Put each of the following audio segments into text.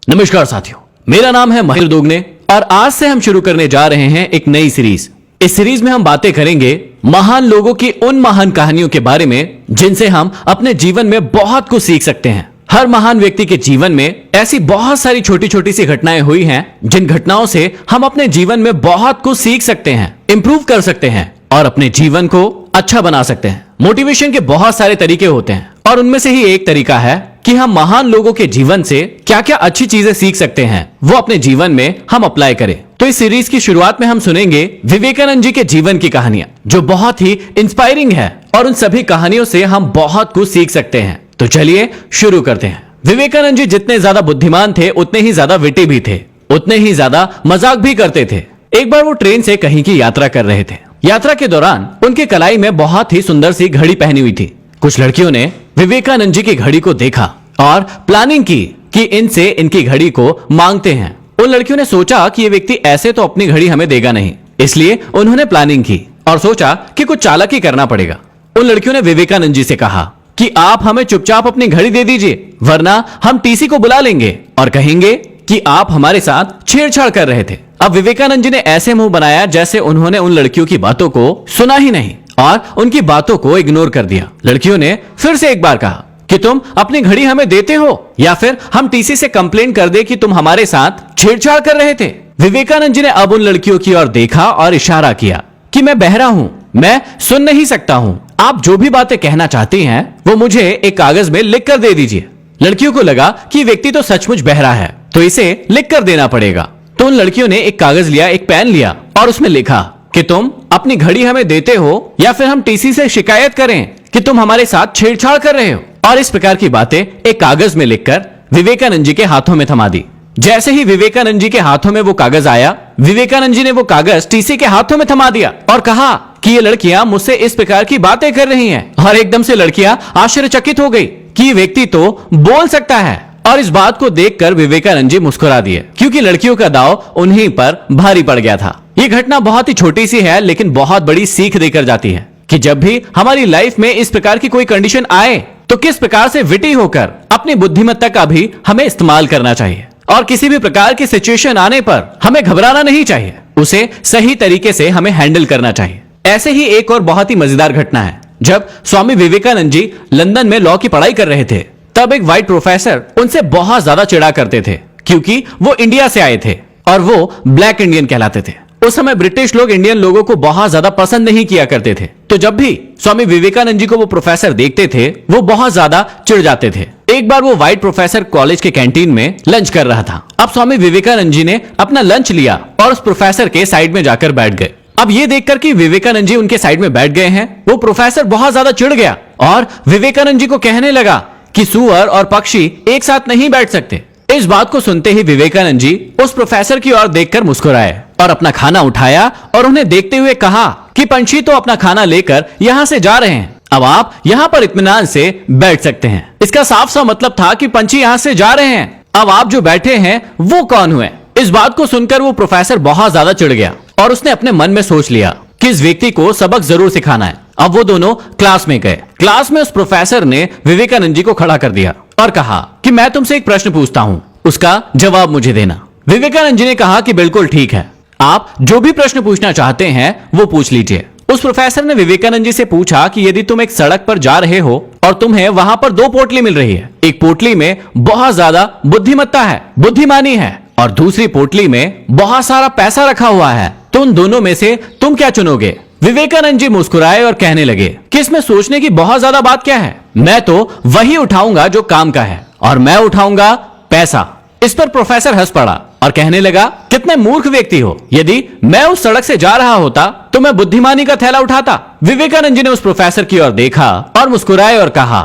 नमस्कार साथियों, मेरा नाम है महेंद्र दोगने और आज से हम शुरू करने जा रहे हैं एक नई सीरीज। इस सीरीज में हम बातें करेंगे महान लोगों की उन महान कहानियों के बारे में जिनसे हम अपने जीवन में बहुत कुछ सीख सकते हैं। हर महान व्यक्ति के जीवन में ऐसी बहुत सारी छोटी छोटी सी घटनाएं हुई हैं जिन घटनाओं से हम अपने जीवन में बहुत कुछ सीख सकते हैं, इंप्रूव कर सकते हैं और अपने जीवन को अच्छा बना सकते हैं। मोटिवेशन के बहुत सारे तरीके होते हैं और उनमें से ही एक तरीका है कि हम महान लोगों के जीवन से क्या क्या अच्छी चीजें सीख सकते हैं वो अपने जीवन में हम अप्लाई करें। तो इस सीरीज की शुरुआत में हम सुनेंगे विवेकानंद जी के जीवन की कहानियां जो बहुत ही इंस्पायरिंग है और उन सभी कहानियों से हम बहुत कुछ सीख सकते हैं। तो चलिए शुरू करते हैं। विवेकानंद जी जितने ज्यादा बुद्धिमान थे उतने ही ज्यादा विटी भी थे, उतने ही ज्यादा मजाक भी करते थे। एक बार वो ट्रेन से कहीं की यात्रा कर रहे थे। यात्रा के दौरान उनके कलाई में बहुत ही सुंदर सी घड़ी पहनी हुई थी। कुछ लड़कियों ने विवेकानंद जी की घड़ी को देखा और प्लानिंग की कि इनसे इनकी घड़ी को मांगते हैं। उन लड़कियों ने सोचा कि ये व्यक्ति ऐसे तो अपनी घड़ी हमें देगा नहीं, इसलिए उन्होंने प्लानिंग की और सोचा कि कुछ चालाकी करना पड़ेगा। उन लड़कियों ने विवेकानंद जी से कहा कि आप हमें चुपचाप अपनी घड़ी दे दीजिए, वरना हम टीसी को बुला लेंगे और कहेंगे कि आप हमारे साथ छेड़छाड़ कर रहे थे। अब विवेकानंद जी ने ऐसे मुंह बनाया जैसे उन्होंने उन लड़कियों की बातों को सुना ही नहीं और उनकी बातों को इग्नोर कर दिया। लड़कियों ने फिर से एक बार कहा कि तुम अपनी घड़ी हमें देते हो या फिर हम टीसी से कंप्लेंट कर दे कि तुम हमारे साथ छेड़छाड़ कर रहे थे। विवेकानंद जी ने अब उन लड़कियों की ओर देखा और इशारा किया कि मैं बहरा हूं, मैं सुन नहीं सकता हूं। आप जो भी बातें कहना चाहती हैं वो मुझे एक कागज में लिख कर दे दीजिए। लड़कियों को लगा कि व्यक्ति तो सचमुच बहरा है तो इसे लिख कर देना पड़ेगा। तो उन लड़कियों ने एक कागज लिया, एक पेन लिया और उसमें लिखा कि तुम अपनी घड़ी हमें देते हो या फिर हम टीसी से शिकायत करें कि तुम हमारे साथ छेड़छाड़ कर रहे हो। और इस प्रकार की बातें एक कागज में लिखकर विवेकानंद जी के हाथों में थमा दी। जैसे ही विवेकानंद जी के हाथों में वो कागज आया, विवेकानंद जी ने वो कागज टीसी के हाथों में थमा दिया और कहा कि ये लड़कियां मुझसे इस प्रकार की बातें कर रही हैं। और एकदम से लड़कियां आश्चर्यचकित हो गई कि ये व्यक्ति तो बोल सकता है। और इस बात को देखकर विवेकानंद जी मुस्कुरा दिए क्योंकि लड़कियों का दाव उन्हीं पर भारी पड़ गया था। ये घटना बहुत ही छोटी सी है लेकिन बहुत बड़ी सीख देकर जाती है कि जब भी हमारी लाइफ में इस प्रकार की कोई कंडीशन आए तो किस प्रकार से विटी होकर अपनी बुद्धिमत्ता का भी हमें इस्तेमाल करना चाहिए। और किसी भी प्रकार की सिचुएशन आने पर हमें घबराना नहीं चाहिए, उसे सही तरीके से हमें हैंडल करना चाहिए। ऐसे ही एक और बहुत ही मजेदार घटना है। जब स्वामी विवेकानंद जी लंदन में लॉ की पढ़ाई कर रहे थे तब एक व्हाइट प्रोफेसर उनसे बहुत ज्यादा चिढ़ा करते थे क्योंकि वो इंडिया से आए थे और वो ब्लैक इंडियन कहलाते थे। उस समय ब्रिटिश लोग इंडियन लोगों को बहुत ज्यादा पसंद नहीं किया करते थे। तो जब भी स्वामी विवेकानंद जी को वो प्रोफेसर देखते थे वो बहुत ज्यादा चिढ़ जाते थे। एक बार वो व्हाइट प्रोफेसर कॉलेज के कैंटीन में लंच कर रहा था। अब स्वामी विवेकानंद जी ने अपना लंच लिया और उस प्रोफेसर के साइड में जाकर बैठ गए। अब ये देखकर कि विवेकानंद जी उनके साइड में बैठ गए हैं, वो प्रोफेसर बहुत ज्यादा चिढ़ गया और विवेकानंद जी को कहने लगा कि सुअर और पक्षी एक साथ नहीं बैठ सकते। इस बात को सुनते ही विवेकानंद जी उस प्रोफेसर की ओर देखकर मुस्कुराए और अपना खाना उठाया और उन्हें देखते हुए कहा कि पंछी तो अपना खाना लेकर यहां से जा रहे हैं, अब आप यहां पर इत्मीनान से बैठ सकते हैं। इसका साफ सा मतलब था कि पंछी यहां से जा रहे हैं, अब आप जो बैठे हैं वो कौन हुए। इस बात को सुनकर वो प्रोफेसर बहुत ज्यादा चिढ़ गया और उसने अपने मन में सोच लिया कि इस व्यक्ति को सबक जरूर सिखाना है। अब वो दोनों क्लास में गए। क्लास में उस प्रोफेसर ने विवेकानंद जी को खड़ा कर दिया और कहा कि मैं तुमसे एक प्रश्न पूछता हूं, उसका जवाब मुझे देना। विवेकानंद जी ने कहा कि बिल्कुल ठीक है, आप जो भी प्रश्न पूछना चाहते हैं वो पूछ लीजिए। उस प्रोफेसर ने विवेकानंद जी से पूछा कि यदि तुम एक सड़क पर जा रहे हो और तुम्हें वहां पर दो पोटली मिल रही है, एक पोटली में बहुत ज्यादा बुद्धिमत्ता है, बुद्धिमानी है और दूसरी पोटली में बहुत सारा पैसा रखा हुआ है, तो उन दोनों में से तुम क्या चुनोगे। विवेकानंद जी मुस्कुराए और कहने लगे कि इसमें सोचने की बहुत ज्यादा बात क्या है, मैं तो वही उठाऊंगा जो काम का है और मैं उठाऊंगा पैसा। इस पर प्रोफेसर हंस पड़ा और कहने लगा कितने मूर्ख व्यक्ति हो, यदि मैं उस सड़क से जा रहा होता तो मैं बुद्धिमानी का थैला उठाता। विवेकानंद जी ने उस प्रोफेसर की ओर देखा और मुस्कुराए और कहा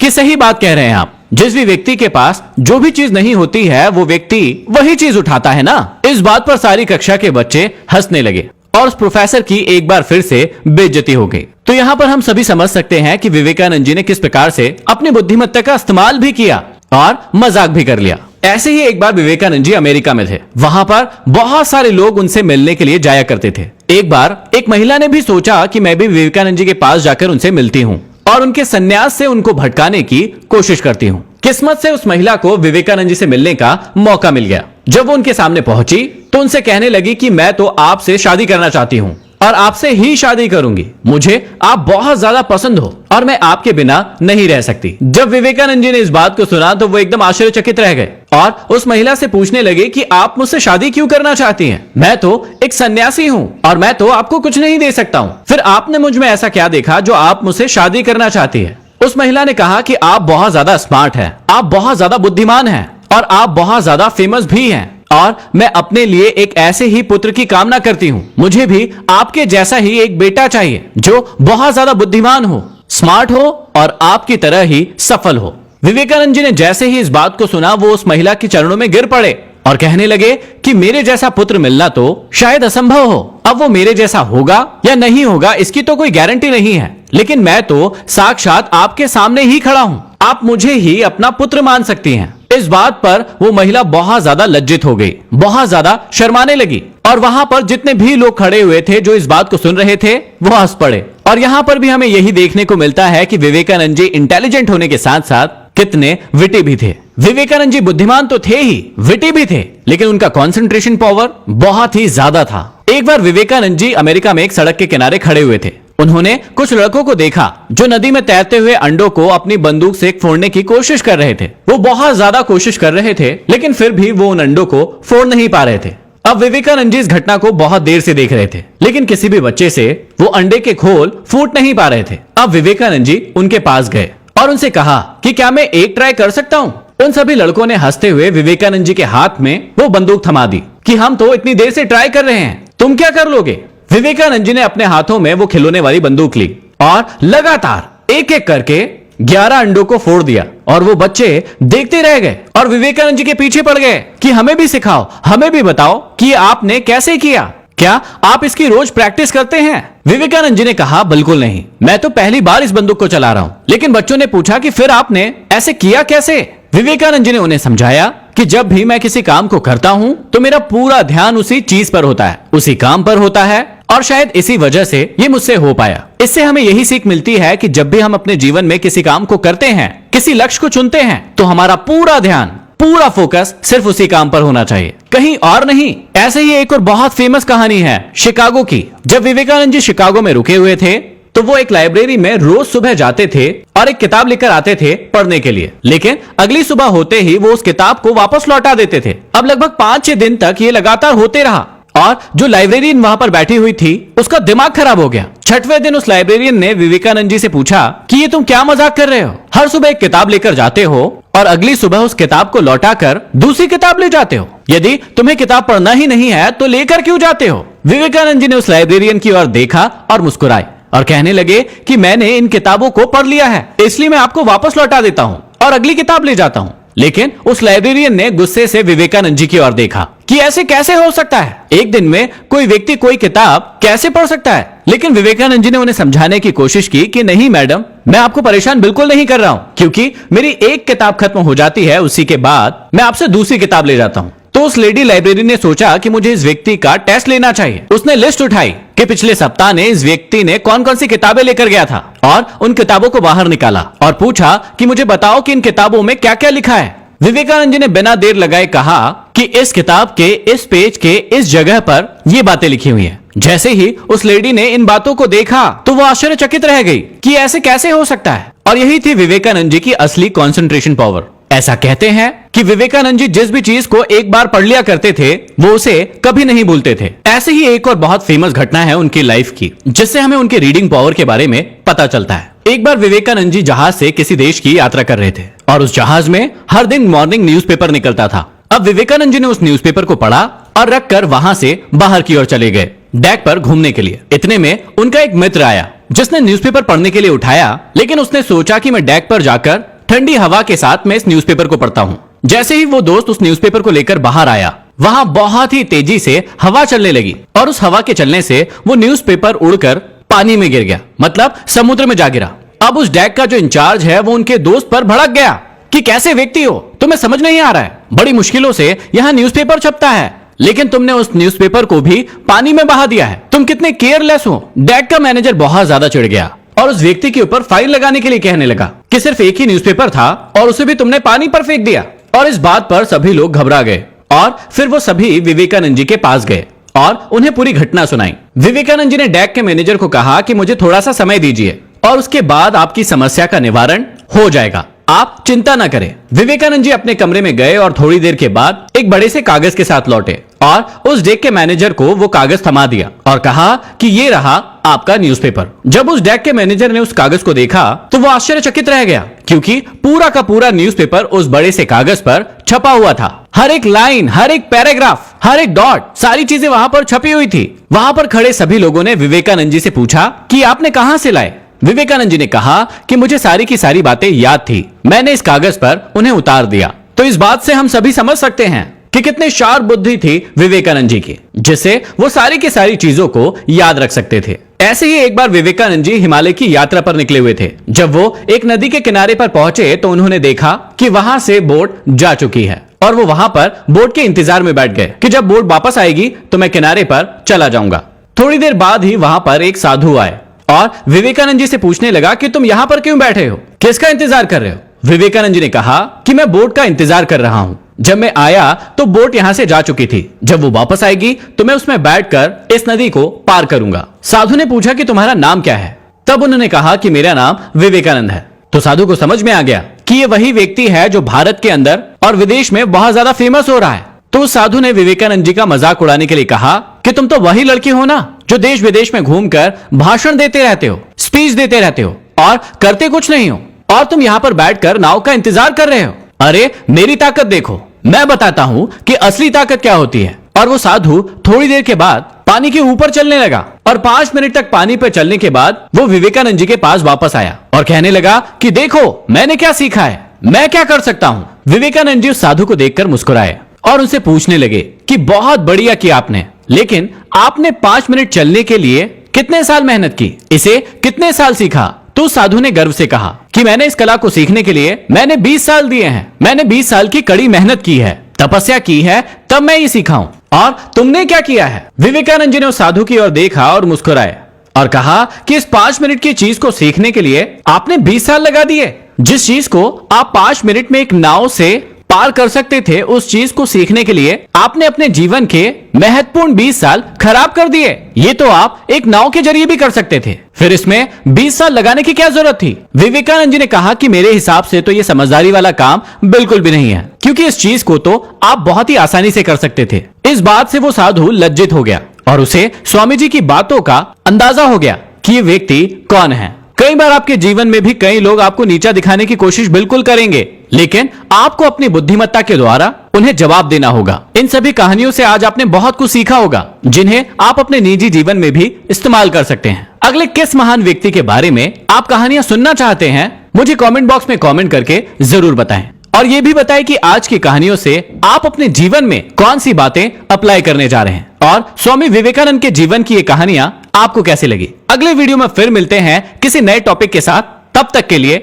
कि सही बात कह रहे हैं आप, जिस भी व्यक्ति के पास जो भी चीज नहीं होती है वो व्यक्ति वही चीज उठाता है ना। इस बात पर सारी कक्षा के बच्चे हंसने लगे और उस प्रोफेसर की एक बार फिर से बेइज्जती हो गई। तो यहाँ पर हम सभी समझ सकते हैं कि विवेकानंद जी ने किस प्रकार से अपनी बुद्धिमत्ता का इस्तेमाल भी किया और मजाक भी कर लिया। ऐसे ही एक बार विवेकानंद जी अमेरिका में थे। वहां पर बहुत सारे लोग उनसे मिलने के लिए जाया करते थे। एक बार एक महिला ने भी सोचा कि मैं भी विवेकानंद जी के पास जाकर उनसे मिलती हूँ और उनके सन्यास से उनको भटकाने की कोशिश करती हूँ। किस्मत से उस महिला को विवेकानंद जी से मिलने का मौका मिल गया। जब वो उनके सामने पहुंची तो उनसे कहने लगी कि मैं तो आपसे शादी करना चाहती हूँ और आपसे ही शादी करूंगी। मुझे आप बहुत ज्यादा पसंद हो और मैं आपके बिना नहीं रह सकती। जब विवेकानंद जी ने इस बात को सुना तो वो एकदम आश्चर्यचकित रह गए और उस महिला से पूछने लगे कि आप मुझसे शादी क्यों करना चाहती हैं? मैं तो एक सन्यासी हूँ और मैं तो आपको कुछ नहीं दे सकता हूँ। फिर आपने मुझ में ऐसा क्या देखा जो आप मुझसे शादी करना चाहती है? उस महिला ने कहा कि आप बहुत ज्यादा स्मार्ट हैं, आप बहुत ज्यादा बुद्धिमान हैं और आप बहुत ज्यादा फेमस भी हैं और मैं अपने लिए एक ऐसे ही पुत्र की कामना करती हूँ। मुझे भी आपके जैसा ही एक बेटा चाहिए जो बहुत ज्यादा बुद्धिमान हो, स्मार्ट हो और आपकी तरह ही सफल हो। विवेकानंद जी ने जैसे ही इस बात को सुना वो उस महिला के चरणों में गिर पड़े और कहने लगे कि मेरे जैसा पुत्र मिलना तो शायद असंभव हो। अब वो मेरे जैसा होगा या नहीं होगा इसकी तो कोई गारंटी नहीं है, लेकिन मैं तो साक्षात आपके सामने ही खड़ा हूँ। आप मुझे ही अपना पुत्र मान सकती हैं। इस बात पर वो महिला बहुत ज्यादा लज्जित हो गई, बहुत ज्यादा शर्माने लगी और वहां पर जितने भी लोग खड़े हुए थे जो इस बात को सुन रहे थे वो हंस पड़े। और यहाँ पर भी हमें यही देखने को मिलता है कि विवेकानंद जी इंटेलिजेंट होने के साथ साथ कितने विटी भी थे। विवेकानंद जी बुद्धिमान तो थे ही, विटी भी थे, लेकिन उनका कंसंट्रेशन पावर बहुत ही ज्यादा था। एक बार विवेकानंद जी अमेरिका में एक सड़क के किनारे खड़े हुए थे। उन्होंने कुछ लड़कों को देखा जो नदी में तैरते हुए अंडों को अपनी बंदूक से फोड़ने की कोशिश कर रहे थे। वो बहुत ज्यादा कोशिश कर रहे थे लेकिन फिर भी वो उन अंडों को फोड़ नहीं पा रहे थे। अब विवेकानंद जी इस घटना को बहुत देर से देख रहे थे लेकिन किसी भी बच्चे से वो अंडे के खोल फूट नहीं पा रहे थे। अब विवेकानंद जी उनके पास गए और उनसे कहा कि क्या मैं एक ट्राई कर सकता हूँ? उन सभी लड़कों ने हंसते हुए विवेकानंद जी के हाथ में वो बंदूक थमा दी कि हम तो इतनी देर से ट्राई कर रहे हैं, तुम क्या कर लोगे? विवेकानंद जी ने अपने हाथों में वो खिलौने वाली बंदूक ली और लगातार एक एक करके 11 अंडों को फोड़ दिया और वो बच्चे देखते रह गए और विवेकानंद जी के पीछे पड़ गए कि हमें भी सिखाओ, हमें भी बताओ कि आपने कैसे किया, क्या आप इसकी रोज प्रैक्टिस करते हैं? विवेकानंद जी ने कहा बिल्कुल नहीं, मैं तो पहली बार इस बंदूक को चला रहा हूं। लेकिन बच्चों ने पूछा कि फिर आपने ऐसे किया कैसे? विवेकानंद जी ने उन्हें समझाया कि जब भी मैं किसी काम को करता हूं तो मेरा पूरा ध्यान उसी चीज पर होता है, उसी काम पर होता है और शायद इसी वजह से ये मुझसे हो पाया। इससे हमें यही सीख मिलती है कि जब भी हम अपने जीवन में किसी काम को करते हैं, किसी लक्ष्य को चुनते हैं तो हमारा पूरा ध्यान, पूरा फोकस सिर्फ उसी काम पर होना चाहिए, कहीं और नहीं। ऐसे ही एक और बहुत फेमस कहानी है शिकागो की। जब विवेकानंद जी शिकागो में रुके हुए थे तो वो एक लाइब्रेरी में रोज सुबह जाते थे और एक किताब लेकर आते थे पढ़ने के लिए, लेकिन अगली सुबह होते ही वो उस किताब को वापस लौटा देते थे। अब लगभग 5-6 दिन तक ये लगातार होते रहा और जो लाइब्रेरियन वहां पर बैठी हुई थी उसका दिमाग खराब हो गया। 6वें दिन उस लाइब्रेरियन ने विवेकानंद जी से पूछा कि ये तुम क्या मजाक कर रहे हो? हर सुबह एक किताब लेकर जाते हो और अगली सुबह उस किताब को लौटाकर दूसरी किताब ले जाते हो। यदि तुम्हें किताब पढ़ना ही नहीं है तो लेकर क्यों जाते हो? विवेकानंद जी ने उस लाइब्रेरियन की ओर देखा और मुस्कुराए और कहने लगे कि मैंने इन किताबों को पढ़ लिया है, इसलिए मैं आपको वापस लौटा देता हूँ और अगली किताब ले जाता हूँ। लेकिन उस लाइब्रेरियन ने गुस्से से विवेकानंद जी की ओर देखा कि ऐसे कैसे हो सकता है? एक दिन में कोई व्यक्ति कोई किताब कैसे पढ़ सकता है? लेकिन विवेकानंद जी ने उन्हें समझाने की कोशिश की कि नहीं मैडम, मैं आपको परेशान बिल्कुल नहीं कर रहा हूँ, क्योंकि मेरी एक किताब खत्म हो जाती है, उसी के बाद मैं आपसे दूसरी किताब ले जाता हूँ। तो उस लेडी लाइब्रेरी ने सोचा कि मुझे इस व्यक्ति का टेस्ट लेना चाहिए। उसने लिस्ट उठाई कि पिछले सप्ताह ने इस व्यक्ति ने कौन कौन सी किताबें लेकर गया था और उन किताबों को बाहर निकाला और पूछा कि मुझे बताओ कि इन किताबों में क्या क्या लिखा है। विवेकानंद जी ने बिना देर लगाए कहा कि इस किताब के इस पेज के इस जगह पर ये बातें लिखी हुई हैं। जैसे ही उस लेडी ने इन बातों को देखा तो वो आश्चर्यचकित रह गई कि ऐसे कैसे हो सकता है। और यही थी विवेकानंद जी की असली कंसंट्रेशन पावर। ऐसा कहते हैं कि विवेकानंद जी जिस भी चीज को एक बार पढ़ लिया करते थे वो उसे कभी नहीं भूलते थे। ऐसे ही एक और बहुत फेमस घटना है उनकी लाइफ की, जिससे हमें उनके रीडिंग पावर के बारे में पता चलता है। एक बार विवेकानंद जी जहाज से किसी देश की यात्रा कर रहे थे और उस जहाज में हर दिन मॉर्निंग न्यूज़पेपर निकलता था। अब विवेकानंद जी ने उस न्यूज़पेपर को पढ़ा और रखकर वहां से बाहर की ओर चले गए डेक पर घूमने के लिए। इतने में उनका एक मित्र आया जिसने न्यूज़पेपर पढ़ने के लिए उठाया, लेकिन उसने सोचा कि मैं डेक पर जाकर ठंडी हवा के साथ मैं इस न्यूज़पेपर को पढ़ता हूँ। जैसे ही वो दोस्त उस न्यूज़पेपर को लेकर बाहर आया, वहां बहुत ही तेजी से हवा चलने लगी और उस हवा के चलने से वो न्यूज़पेपर उड़कर पानी में गिर गया, मतलब समुद्र में जा गिरा। अब उस डेक का जो इंचार्ज है वो उनके दोस्त पर भड़क गया कि कैसे व्यक्ति हो, तुम्हें समझ नहीं आ रहा है, बड़ी मुश्किलों से यहाँ न्यूज़पेपर छपता है, लेकिन तुमने उस न्यूज़पेपर को भी पानी में बहा दिया है, तुम कितने केयरलेस हो। डेक का मैनेजर बहुत ज्यादा चिढ़ गया और उस व्यक्ति के ऊपर फाइन लगाने के लिए कहने लगा कि सिर्फ एक ही न्यूज़पेपर था और उसे भी तुमने पानी पर फेंक दिया। और इस बात पर सभी लोग घबरा गए और फिर वो सभी विवेकानंद जी के पास गए और उन्हें पूरी घटना सुनाई। विवेकानंद जी ने डैक के मैनेजर को कहा कि मुझे थोड़ा सा समय दीजिए और उसके बाद आपकी समस्या का निवारण हो जाएगा, आप चिंता ना करें। विवेकानंद जी अपने कमरे में गए और थोड़ी देर के बाद एक बड़े से कागज के साथ लौटे और उस डेक के मैनेजर को वो कागज थमा दिया और कहा कि ये रहा आपका न्यूज़पेपर। जब उस डेक के मैनेजर ने उस कागज को देखा तो वो आश्चर्यचकित रह गया, क्योंकि पूरा का पूरा न्यूज़पेपर उस बड़े से कागज पर छपा हुआ था। हर एक लाइन, हर एक पैराग्राफ, हर एक डॉट, सारी चीजें वहां पर छपी हुई थी। वहां पर खड़े सभी लोगों ने विवेकानंद जी से पूछा कि आपने कहां से लाए। विवेकानंद जी ने कहा कि मुझे सारी की सारी बातें याद थी, मैंने इस कागज पर उन्हें उतार दिया। तो इस बात से हम सभी समझ सकते हैं कि कितने शार्प बुद्धि थी विवेकानंद जी की, जिससे वो सारी की सारी चीजों को याद रख सकते थे। ऐसे ही एक बार विवेकानंद जी हिमालय की यात्रा पर निकले हुए थे। जब वो एक नदी के किनारे पर पहुंचे तो उन्होंने देखा कि वहां से बोट जा चुकी है और वो वहां पर बोट के इंतजार में बैठ गए कि जब बोट वापस आएगी तो मैं किनारे पर चला जाऊंगा। थोड़ी देर बाद ही वहां पर एक साधु आए और विवेकानंद जी से पूछने लगा कि तुम यहां पर क्यों बैठे हो, किसका इंतजार कर रहे हो। विवेकानंद जी ने कहा कि मैं बोट का इंतजार कर रहा हूं, जब मैं आया तो बोट यहां से जा चुकी थी, जब वो वापस आएगी तो मैं उसमें बैठकर इस नदी को पार करूंगा। साधु ने पूछा कि तुम्हारा नाम क्या है। तब उन्होंने कहा कि मेरा नाम विवेकानंद है। तो साधु को समझ में आ गया कि ये वही व्यक्ति है जो भारत के अंदर और विदेश में बहुत ज्यादा फेमस हो रहा है। तो उस साधु ने विवेकानंद जी का मजाक उड़ाने के लिए कहा कि तुम तो वही लड़के हो ना जो देश विदेश में घूमकर भाषण देते रहते हो, स्पीच देते रहते हो और करते कुछ नहीं हो, और तुम यहां पर बैठकर नाव का इंतजार कर रहे हो। अरे मेरी ताकत देखो, मैं बताता हूं कि असली ताकत क्या होती है। और वो साधु थोड़ी देर के बाद पानी के ऊपर चलने लगा और 5 मिनट तक पानी पर चलने के बाद वो विवेकानंद जी के पास वापस आया और कहने लगा कि देखो मैंने क्या सीखा है, मैं क्या कर सकता हूं। विवेकानंद जी उस साधु को देखकर मुस्कुराए और उनसे पूछने लगे कि बहुत बढ़िया किया आपने, लेकिन आपने 5 मिनट चलने के लिए कितने साल मेहनत की, इसे कितने साल सीखा। तो साधु ने गर्व से कहा कि मैंने इस कला को सीखने के लिए मैंने 20 साल दिए हैं, मैंने 20 साल की कड़ी मेहनत की है, तपस्या की है, तब मैं ये सीखा हूं। और तुमने क्या किया है। विवेकानंद जी ने उस साधु की ओर देखा और मुस्कुराए और कहा कि इस 5 मिनट की चीज को सीखने के लिए आपने 20 साल लगा दिए। जिस चीज को आप 5 मिनट में एक नाव से पार कर सकते थे, उस चीज को सीखने के लिए आपने अपने जीवन के महत्वपूर्ण 20 साल खराब कर दिए। ये तो आप एक नाव के जरिए भी कर सकते थे, फिर इसमें 20 साल लगाने की क्या जरूरत थी। विवेकानंद जी ने कहा कि मेरे हिसाब से तो ये समझदारी वाला काम बिल्कुल भी नहीं है, क्योंकि इस चीज को तो आप बहुत ही आसानी से कर सकते थे। इस बात से वो साधु लज्जित हो गया और उसे स्वामी जी की बातों का अंदाजा हो गया कि ये व्यक्ति कौन है। कई बार आपके जीवन में भी कई लोग आपको नीचा दिखाने की कोशिश बिल्कुल करेंगे, लेकिन आपको अपनी बुद्धिमत्ता के द्वारा उन्हें जवाब देना होगा। इन सभी कहानियों से आज आपने बहुत कुछ सीखा होगा, जिन्हें आप अपने निजी जीवन में भी इस्तेमाल कर सकते हैं। अगले किस महान व्यक्ति के बारे में आप कहानियां सुनना चाहते हैं, मुझे कमेंट बॉक्स में कमेंट करके जरूर बताएं। और ये भी बताएं कि आज की कहानियों से आप अपने जीवन में कौन सी बातें अप्लाई करने जा रहे हैं और स्वामी विवेकानंद के जीवन की ये कहानियां आपको कैसी लगी। अगले वीडियो में फिर मिलते हैं किसी नए टॉपिक के साथ, तब तक के लिए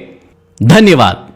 धन्यवाद।